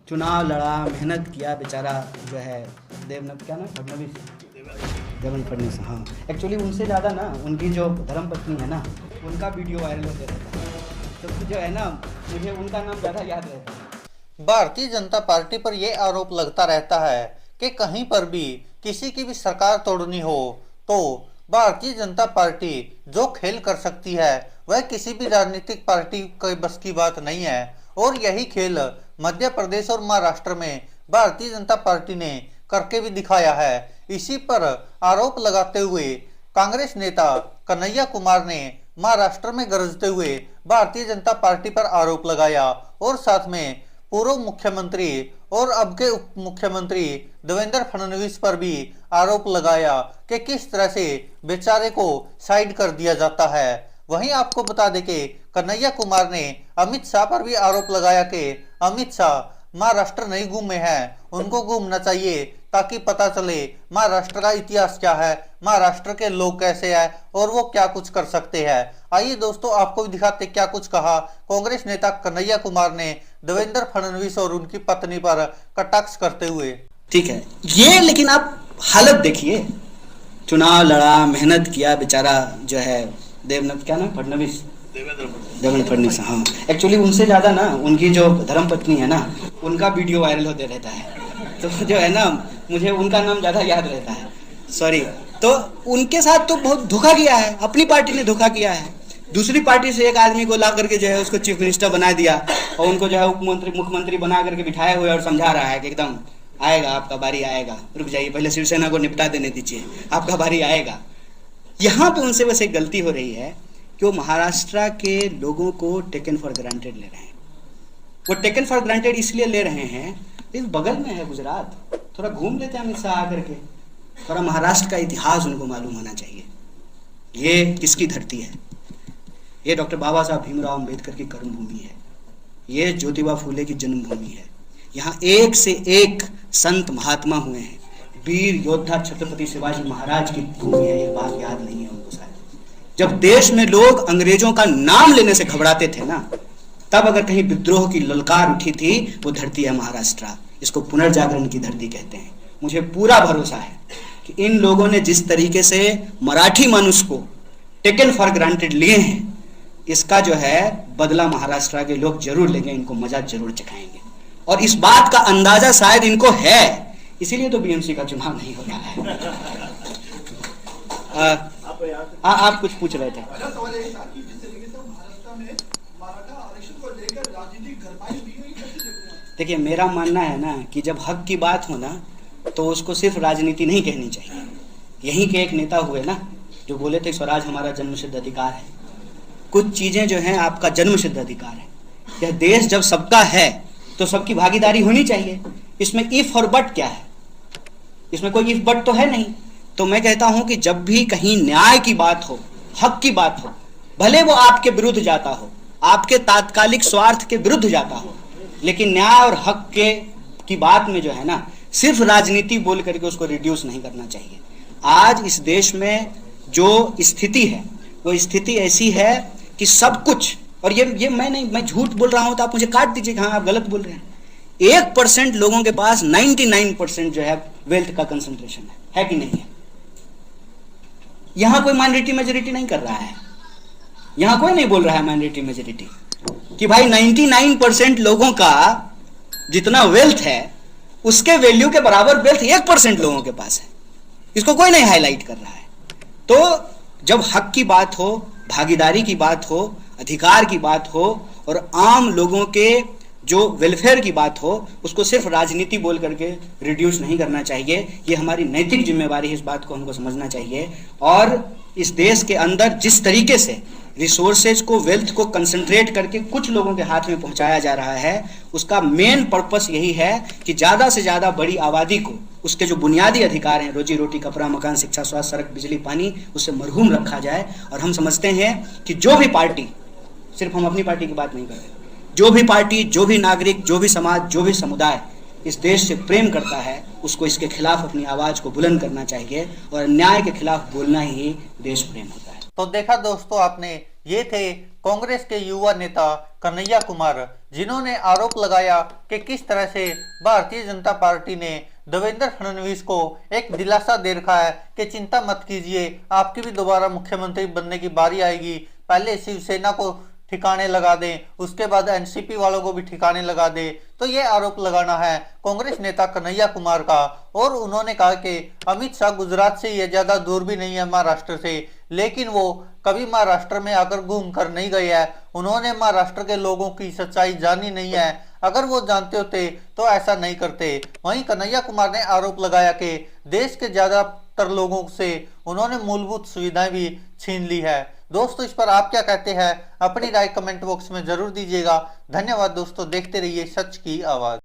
चुनाव लड़ा, मेहनत किया बेचारा जो है क्या नाम फडणवीस, देवेंद्र फडणवीस। हाँ, एक्चुअली उनसे ज़्यादा ना उनकी जो धर्मपत्नी है ना, उनका वीडियो वायरल होते रहता है, तो जो है ना मुझे उनका नाम ज़्यादा याद रहता है। भारतीय जनता पार्टी पर यह आरोप लगता रहता है कि कहीं पर भी किसी की भी सरकार तोड़नी हो तो भारतीय जनता पार्टी जो खेल कर सकती है वह किसी भी राजनीतिक पार्टी के बस की बात नहीं है। और यही खेल मध्य प्रदेश और महाराष्ट्र में भारतीय जनता पार्टी ने करके भी दिखाया है। इसी पर आरोप लगाते हुए कांग्रेस नेता कन्हैया कुमार ने महाराष्ट्र में गरजते हुए भारतीय जनता पार्टी पर आरोप लगाया और साथ में पूर्व मुख्यमंत्री और अब के उप मुख्यमंत्री देवेंद्र फडणवीस पर भी आरोप लगाया कि किस तरह से बेचारे को साइड कर दिया जाता है। वहीं आपको बता दें कि कन्हैया कुमार ने अमित शाह पर भी आरोप लगाया कि अमित शाह महाराष्ट्र नहीं घूमे हैं, उनको घूमना चाहिए ताकि पता चले महाराष्ट्र का इतिहास क्या है, महाराष्ट्र के लोग कैसे हैं और वो क्या कुछ कर सकते हैं। आइए दोस्तों आपको भी दिखाते क्या कुछ कहा कांग्रेस नेता कन्हैया कुमार ने देवेंद्र फडणवीस और उनकी पत्नी पर कटाक्ष करते हुए। ठीक है ये, लेकिन आप हालत देखिए, चुनाव लड़ा, मेहनत किया बेचारा जो है क्या नाम फडणवीस, देवेंद्र फडणवीस। हाँ, एक्चुअली उनसे ज़्यादा ना उनकी जो धर्मपत्नी है ना, उनका वीडियो वायरल होते रहता है, तो जो है ना मुझे उनका नाम ज़्यादा याद रहता है, सॉरी। तो उनके साथ तो बहुत धोखा किया है, अपनी पार्टी ने धोखा किया है। दूसरी पार्टी से एक आदमी को ला करके जो है उसको चीफ मिनिस्टर बना दिया और उनको जो है मुख्यमंत्री बना करके बिठाए हुए और समझा रहा है कि एकदम आएगा, आपका बारी आएगा, रुक जाइए, पहले शिवसेना को निपटा देने दीजिए, आपका बारी आएगा। यहाँ पे उनसे बस एक गलती हो रही है कि वो महाराष्ट्र के लोगों को टेकन फॉर ग्रांटेड ले रहे हैं। वो टेकन फॉर ग्रांटेड इसलिए ले रहे हैं, इस बगल में है गुजरात, थोड़ा घूम लेते हैं अमित शाह आकर के, थोड़ा महाराष्ट्र का इतिहास उनको मालूम होना चाहिए। ये किसकी धरती है? ये डॉक्टर बाबा साहब भीमराव अम्बेडकर की कर्मभूमि है, ये ज्योतिबा फूले की जन्मभूमि है। यहाँ एक से एक संत महात्मा हुए हैं, वीर योद्धा छत्रपति शिवाजी महाराज की भूमि है। ये बात याद नहीं है उनको शायद। जब देश में लोग अंग्रेजों का नाम लेने से घबराते थे ना, तब अगर कहीं विद्रोह की ललकार उठी थी, वो धरती है महाराष्ट्र। इसको पुनर्जागरण की धरती कहते हैं। मुझे पूरा भरोसा है कि इन लोगों ने जिस तरीके से मराठी मनुष्य को टेकन फॉर ग्रांटेड लिए हैं, इसका जो है बदला महाराष्ट्र के लोग जरूर लेंगे, इनको मजा जरूर चखाएंगे। और इस बात का अंदाजा शायद इनको है, इसीलिए तो बीएमसी का चुनाव नहीं होता है। आप कुछ पूछ रहे थे? देखिए, मेरा मानना है ना कि जब हक की बात हो ना तो उसको सिर्फ राजनीति नहीं कहनी चाहिए। यहीं के एक नेता हुए ना जो बोले थे स्वराज हमारा जन्मसिद्ध अधिकार है। कुछ चीजें जो हैं आपका जन्मसिद्ध अधिकार है। यह देश जब सबका है तो सबकी भागीदारी होनी चाहिए। इसमें इफ और बट क्या है? इसमें कोई इफ बट तो है नहीं। तो मैं कहता हूं कि जब भी कहीं न्याय की बात हो, हक की बात हो, भले वो आपके विरुद्ध जाता हो, आपके तात्कालिक स्वार्थ के विरुद्ध जाता हो, लेकिन न्याय और हक की बात में जो है ना, सिर्फ राजनीति बोल करके उसको रिड्यूस नहीं करना चाहिए। आज इस देश में जो स्थिति है वो स्थिति ऐसी है कि सब कुछ, और ये मैं झूठ बोल रहा हूं तो आप मुझे काट दीजिए, हाँ आप गलत बोल रहे हैं। 1% लोगों के पास 99% जो है वेल्थ का कंसंट्रेशन है कि नहीं है? यहां कोई माइनॉरिटी मेजॉरिटी नहीं कर रहा है। यहां कोई नहीं बोल रहा है माइनॉरिटी मेजॉरिटी कि भाई 99% लोगों का जितना वेल्थ है उसके वैल्यू के बराबर वेल्थ 1% लोगों के पास है। इसको कोई नहीं हाईलाइट कर रहा है। तो जब हक की बात हो, भागीदारी की बात हो, अधिकार की बात हो और आम लोगों के जो वेलफेयर की बात हो, उसको सिर्फ राजनीति बोल करके रिड्यूस नहीं करना चाहिए। ये हमारी नैतिक जिम्मेवारी है, इस बात को हमको समझना चाहिए। और इस देश के अंदर जिस तरीके से रिसोर्सेज को, वेल्थ को कंसंट्रेट करके कुछ लोगों के हाथ में पहुंचाया जा रहा है, उसका मेन पर्पस यही है कि ज़्यादा से ज़्यादा बड़ी आबादी को उसके जो बुनियादी अधिकार हैं, रोजी रोटी, कपड़ा, मकान, शिक्षा, स्वास्थ्य, सड़क, बिजली, पानी, उससे मरहूम रखा जाए। और हम समझते हैं कि जो भी पार्टी, सिर्फ हम अपनी पार्टी की बात नहीं कर रहे, जो भी पार्टी, जो भी नागरिक, जो भी समाज, जो भी समुदाय इस देश से प्रेम करता है, उसको इसके खिलाफ अपनी आवाज को बुलंद करना चाहिए। और अन्याय के खिलाफ बोलना ही देश प्रेम होता है। तो देखा दोस्तों आपने, ये थे कांग्रेस के युवा नेता कन्हैया कुमार, जिन्होंने आरोप लगाया कि किस तरह से भारतीय जनता पार्टी ने देवेंद्र फडणवीस को एक दिलासा दे रखा है कि चिंता मत कीजिए, आपकी भी दोबारा मुख्यमंत्री बनने की बारी आएगी। पहले शिवसेना को ठिकाने लगा दें, उसके बाद एनसीपी वालों को भी ठिकाने लगा दे। तो ये आरोप लगाना है कांग्रेस नेता कन्हैया कुमार का। और उन्होंने कहा कि अमित शाह गुजरात से ये ज्यादा दूर भी नहीं है महाराष्ट्र से, लेकिन वो कभी महाराष्ट्र में आकर घूम कर नहीं गए हैं। उन्होंने महाराष्ट्र के लोगों की सच्चाई जानी नहीं है। अगर वो जानते होते तो ऐसा नहीं करते। वहीं कन्हैया कुमार ने आरोप लगाया कि देश के ज्यादातर लोगों से उन्होंने मूलभूत सुविधाएं भी छीन ली है। दोस्तों, इस पर आप क्या कहते हैं? अपनी राय कमेंट बॉक्स में जरूर दीजिएगा। धन्यवाद दोस्तों, देखते रहिए सच की आवाज।